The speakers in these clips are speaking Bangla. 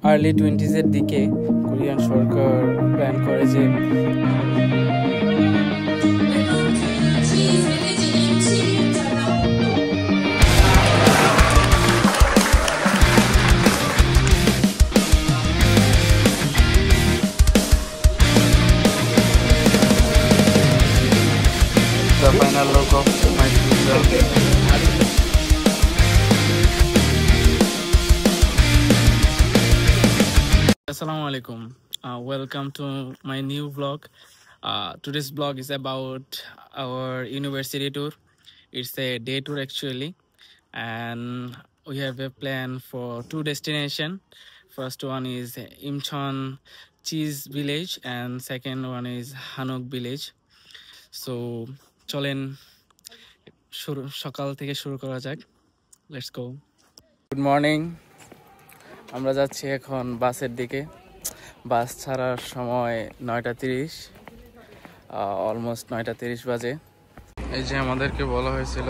আর্লি 20s-এর দিকে কোরিয়ান সরকার প্ল্যান করে যে the final look of my pizza. Assalamualaikum. Welcome to my new vlog. Today's vlog is about our university tour. It's a day tour actually, and we have a plan for two destinations. First one is Imcheon Cheese Village, and second one is Hanok Village. So চলেন সকাল থেকে শুরু করা যাক। Let's go. Good morning. আমরা যাচ্ছি এখন বাসের দিকে। বাস ছাড়ার সময় 9:30, অলমোস্ট 9:30 বাজে। এই যে আমাদেরকে বলা হয়েছিল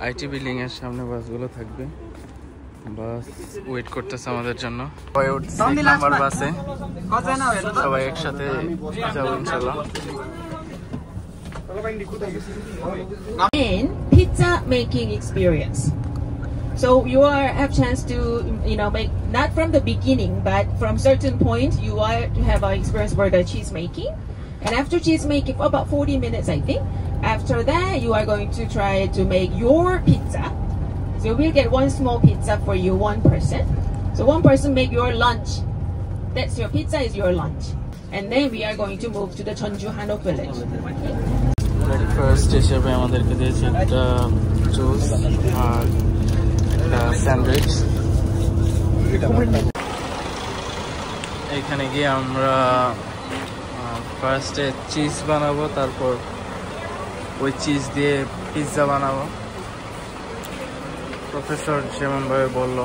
আইটি বিল্ডিং এর সামনে বাসগুলো থাকবে। বাস ওয়েট করতেছে আমাদের জন্য। সবাই উঠছে নাম্বার বাসে, সবাই একসাথে যাবো ইনশাআল্লাহ। And pizza making experience. So you have chance to make not from the beginning, but from certain point you are to have an experience for the cheese making. And after cheese making for about 40 minutes, I think. After that, you are going to try to make your pizza. So we'll get one small pizza for you, one person. So one person make your lunch. That's your pizza is your lunch. And then we are going to move to the Cheonju Hanok village. Breakfast হিসেবে আমাদেরকে দিয়েছে একটা জুস আর একটা স্যান্ডউইচ। এইখানে গিয়ে আমরা ফার্স্টে চিজ বানাবো, তারপর ওই চিজ দিয়ে পিৎজা বানাবো। প্রফেসর যেমনভাবে বললো।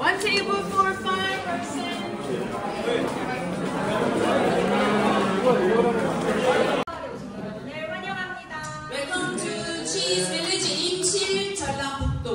One table for 5 person. Welcome to Cheese Village Imcheon 전라북도.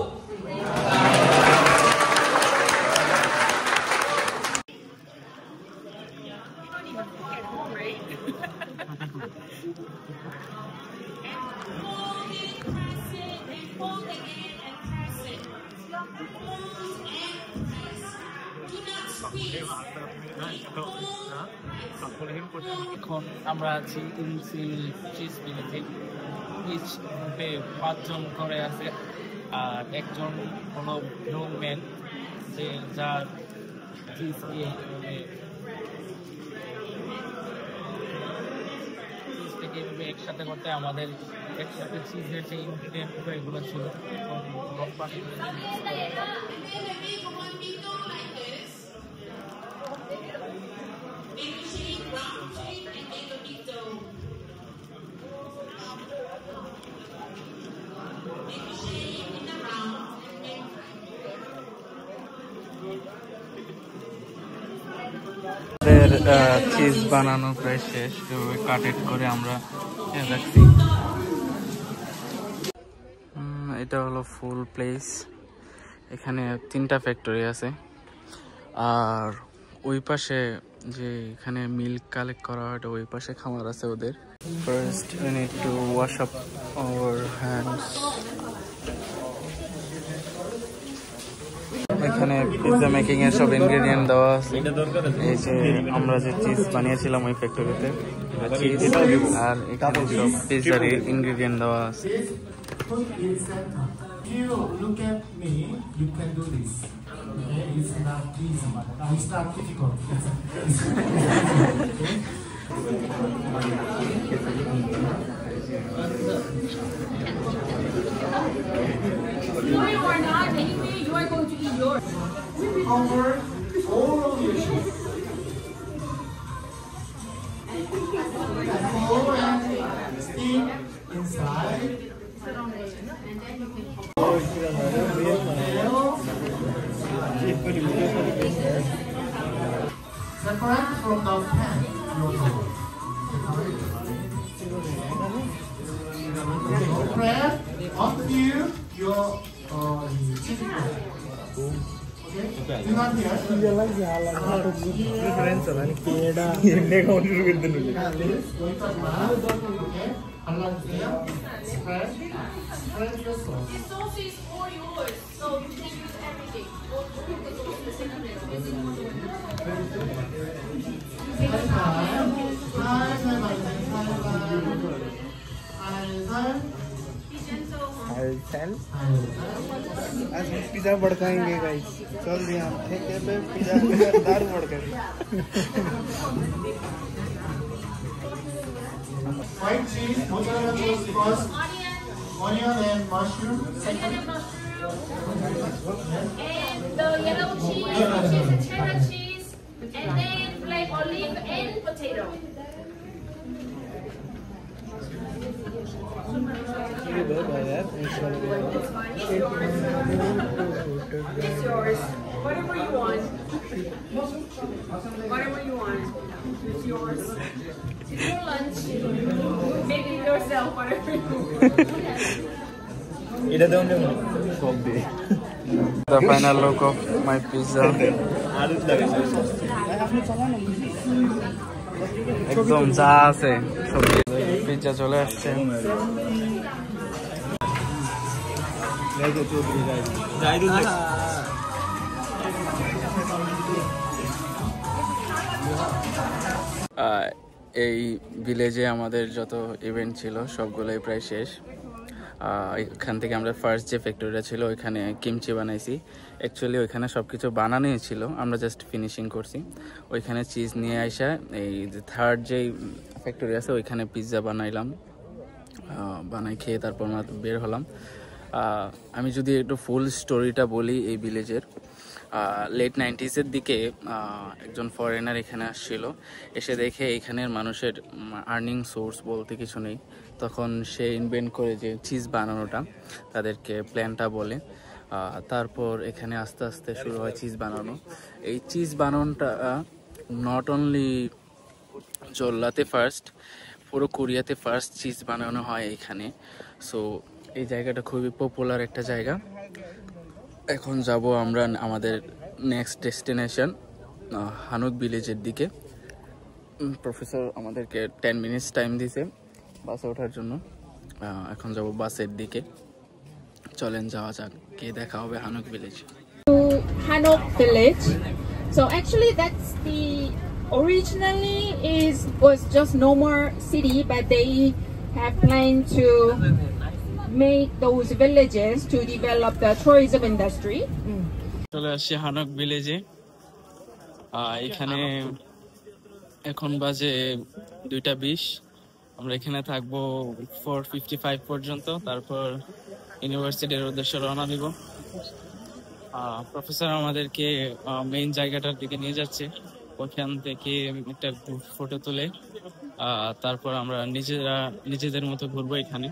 এখন আমরা আছি চিজ ভিলেজে। ইচ গ্রুপে 5 জন করে আছে, আর একজন হলো গ্রুপম্যান যে যার চিজ দিয়ে চিজটাকে এভাবে একসাথে করতে আমাদের একসাথে চিজের যে ইনগ্রিডিয়েন্ট এগুলো ছিল চিজ বানানো প্রায় শেষ। কাটেড করে আমরা রাখছি। এটা হলো ফুল প্লেস। এখানে 3টা ফ্যাক্টরি আছে, আর ওই পাশে যে এখানে মিল্ক কালেক্ট করা হয় ওই পাশে খামার আছে ওদের। First we need to wash up our hands. এখানে পিৎজা মেকিং এর সব ইনগ্রেডিয়েন্ট দেওয়া আছে। এই যে আমরা যে চিজ বানিয়েছিলাম ওই ফ্যাক্টরিতে, আর এখানে সব পিৎজার ইনগ্রেডিয়েন্ট দেওয়া আছে। You look at me, you can do this. Okay, it's not easy, it's not difficult. You are not anyway, you are going to eat yours. Cover all of your cheese. Pour and steam inside. Separate from the pan. Separate. Press until your cheesy bread. Okay? You not here. Okay? Unlock here. Spread. Spread your sauce. This sauce is all yours, so you can use everything. All the sauce is in the middle. Be gentle. आज हम पिज्जा भड़काएंगे गाइस चल दिया ठेके पे पिज्जा दारू भड़काएंगे White cheese, mozzarella cheese first, onion and mushroom. Onion and mushroom. And the yellow cheese, which is the cheddar cheese. And then black olive and potato. It's yours. Whatever you want. Whatever you want. It's yours. It's your lunch. Make it yourself, whatever you want. The final look of my pizza. একদম যা আছে সবজি পিজ্জা চলে আসছে এই ভিলেজে আমাদের যত ইভেন্ট ছিল সবগুলোই প্রায় শেষ এখান থেকে আমরা ফার্স্ট যে ফ্যাক্টরিটা ছিল ওইখানে কিমচি বানাইছি অ্যাকচুয়ালি ওইখানে সব কিছু বানানোই ছিল আমরা জাস্ট ফিনিশিং করছি ওইখানে চিজ নিয়ে আসা এই থার্ড যেই ফ্যাক্টরি আছে ওইখানে পিৎজা বানাইলাম বানাই খেয়ে তারপর আমরা বের হলাম আমি যদি একটু ফুল স্টোরিটা বলি এই ভিলেজের লেট 90s দিকে একজন ফরেনার এখানে আসছিল এসে দেখে এখানের মানুষের আর্নিং সোর্স বলতে কিছু নেই তখন সে ইনভেন্ট করে যে চিজ বানানোটা তাদেরকে প্ল্যানটা বলে তারপর এখানে আস্তে আস্তে শুরু হয় চিজ বানানো এই চিজ বানানোটা নট অনলি জল্লাতে ফার্স্ট পুরো কোরিয়াতে ফার্স্ট চিজ বানানো হয় এখানে সো এই জায়গাটা খুবই পপুলার একটা জায়গা এখন যাব আমরা আমাদের নেক্সট ডেস্টিনেশন হানুক ভিলেজের দিকে প্রফেসর আমাদেরকে 10 মিনিটস টাইম দিয়েছে বাসে ওঠার জন্য এখন যাব বাসের দিকে চলেন যাওয়া যাক কে দেখা হবে হানুক village To Hanok village. So actually that's the originally was just normal city, but they have planned to make those villages to develop the tourism industry. চলে আসছি হানুক ভিলেজে এখানে এখন বাজে 2:20 আমরা এখানে থাকবো 4:55 পর্যন্ত তারপর ইউনিভার্সিটির উদ্দেশ্যে রওনা দিব প্রফেসর আমাদেরকে মেইন জায়গাটার দিকে নিয়ে যাচ্ছে ওখান থেকে একটা ফটো তুলে তারপর আমরা নিজেদের মতো ঘুরবো এখানে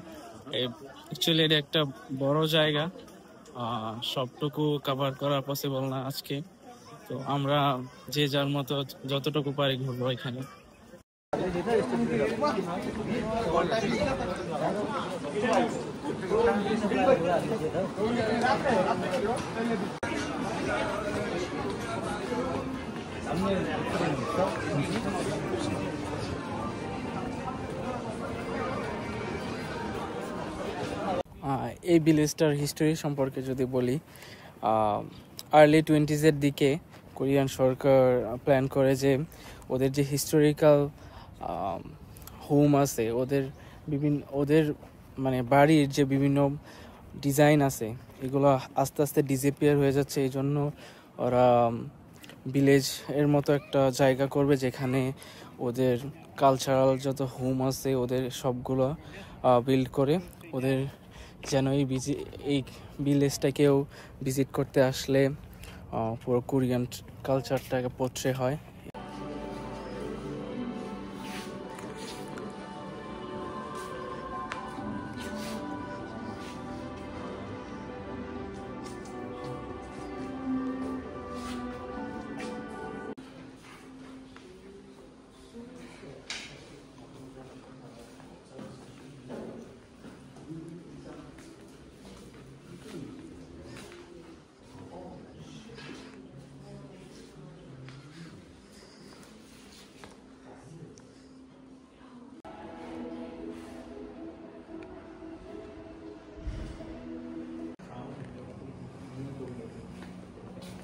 অ্যাকচুয়ালি এটা একটা বড় জায়গা সবটুকু কভার করা পসিবল না আজকে তো আমরা যে যার মতো যতটুকু পারি ঘুরবো এখানে এই ভিলেজটার হিস্টোরি সম্পর্কে যদি বলি আর্লি 20s দিকে কোরিয়ান সরকার প্ল্যান করে যে ওদের যে হিস্টোরিক্যাল হোম আছে ওদের মানে বাড়ির যে বিভিন্ন ডিজাইন আছে এগুলো আস্তে আস্তে ডিসঅ্যাপিয়ার হয়ে যাচ্ছে এই জন্য ওরা ভিলেজ এর মতো একটা জায়গা করবে যেখানে ওদের কালচারাল যত হোম আছে ওদের সবগুলো বিল্ড করে ওদের যেন এই ভিলেজটাকেও ভিজিট করতে আসলে পুরো কোরিয়ান কালচারটাকে পোট্রে হয়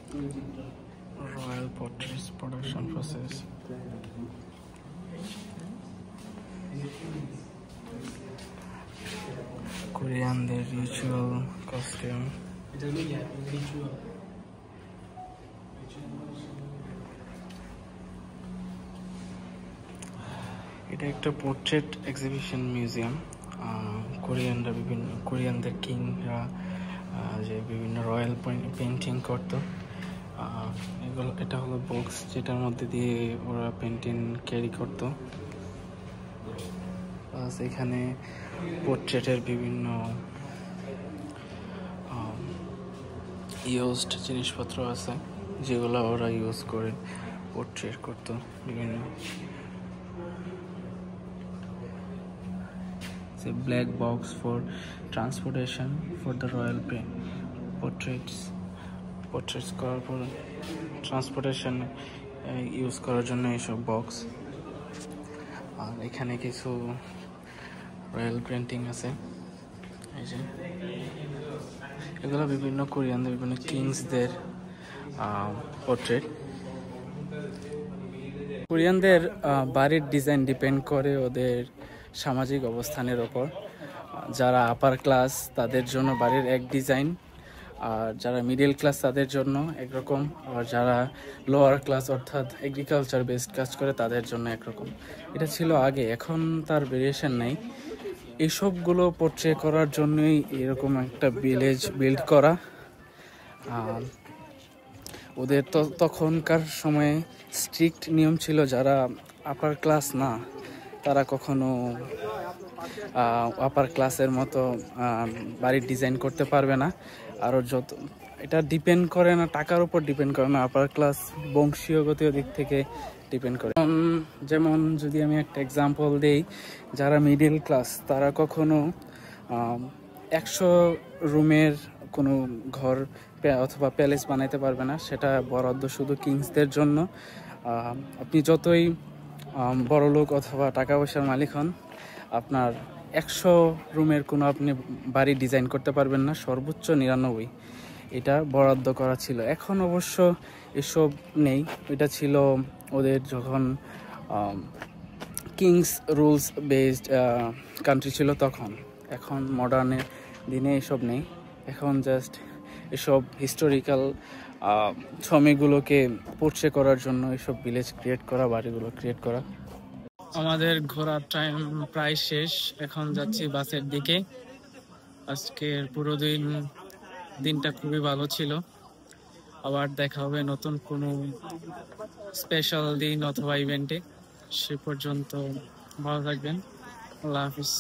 রয়্যাল পোর্ট্রেটস প্রোডাকশন প্রসেস। কোরিয়ানদের রিচুয়াল কস্টিউম। এটা একটা পোর্ট্রেট এক্সিবিশন মিউজিয়াম। কোরিয়ানদের কিংরা যে বিভিন্ন রয়্যাল পেন্টিং করতো, এটা হলো বক্স যেটার মধ্যে দিয়ে ওরা পেন্টিং ক্যারি করতো। প্লাস এখানে পোর্ট্রেটের বিভিন্ন ইউজড জিনিসপত্র আছে যেগুলো ওরা ইউজ করে পোর্ট্রেট করতো বিভিন্ন। Black box for transportation for the royal portraits করার পর ট্রান্সপোর্টেশন ইউজ করার জন্য এইসব বক্স। আর এখানে কিছু রয়্যাল পেন্টিং আছে, এই যে এগুলো বিভিন্ন কোরিয়ানদের বিভিন্ন কিংসদের পোর্ট্রেট। কোরিয়ানদের বাড়ির ডিজাইন ডিপেন্ড করে ওদের সামাজিক অবস্থানের ওপর। যারা আপার ক্লাস তাদের জন্য বাড়ির এক ডিজাইন, আর যারা মিডল ক্লাস তাদের জন্য একরকম, আর যারা লোয়ার ক্লাস অর্থাৎ এগ্রিকালচার বেসড কাজ করে তাদের জন্য একরকম। এটা ছিল আগে, এখন তার ভেরিয়েশন নেই। এইসবগুলো পোর্ট্রে করার জন্যই এরকম একটা ভিলেজ বিল্ড করা। ওদের তো তখনকার সময়ে স্ট্রিক্ট নিয়ম ছিল, যারা আপার ক্লাস না তারা কখনো আপার ক্লাসের মতো বাড়ির ডিজাইন করতে পারবে না। আরও যত এটা ডিপেন্ড করে না, টাকার উপর ডিপেন্ড করে না, আপার ক্লাস বংশীয়গত দিক থেকে ডিপেন্ড করে। যেমন যদি আমি একটা এক্সাম্পল দেই, যারা মিডল ক্লাস তারা কখনো 100 রুমের কোনো ঘর অথবা প্যালেস বানাইতে পারবে না, সেটা বরাদ্দ শুধু কিংসদের জন্য। আপনি যতই বড়লোক অথবা টাকা পয়সার মালিক হন, আপনার 100 রুমের কোনো আপনি বাড়ি ডিজাইন করতে পারবেন না, সর্বোচ্চ 99 এটা বরাদ্দ করা ছিল। এখন অবশ্য এসব নেই, এটা ছিল ওদের যখন কিংস রুলস বেসড কান্ট্রি ছিল তখন। এখন মডার্নের দিনে এসব নেই, এখন জাস্ট এসব হিস্টোরিক্যাল ছবিগুলোকে পোর্ট্রে করার জন্য এসব ভিলেজ ক্রিয়েট করা, বাড়িগুলো ক্রিয়েট করা। আমাদের ঘোরার টাইম প্রায় শেষ, এখন যাচ্ছি বাসের দিকে। আজকের পুরো দিনটা খুবই ভালো ছিল। আবার দেখা হবে নতুন কোনো স্পেশাল দিন অথবা ইভেন্টে। সে পর্যন্ত ভালো থাকবেন। আল্লাহ হাফিজ।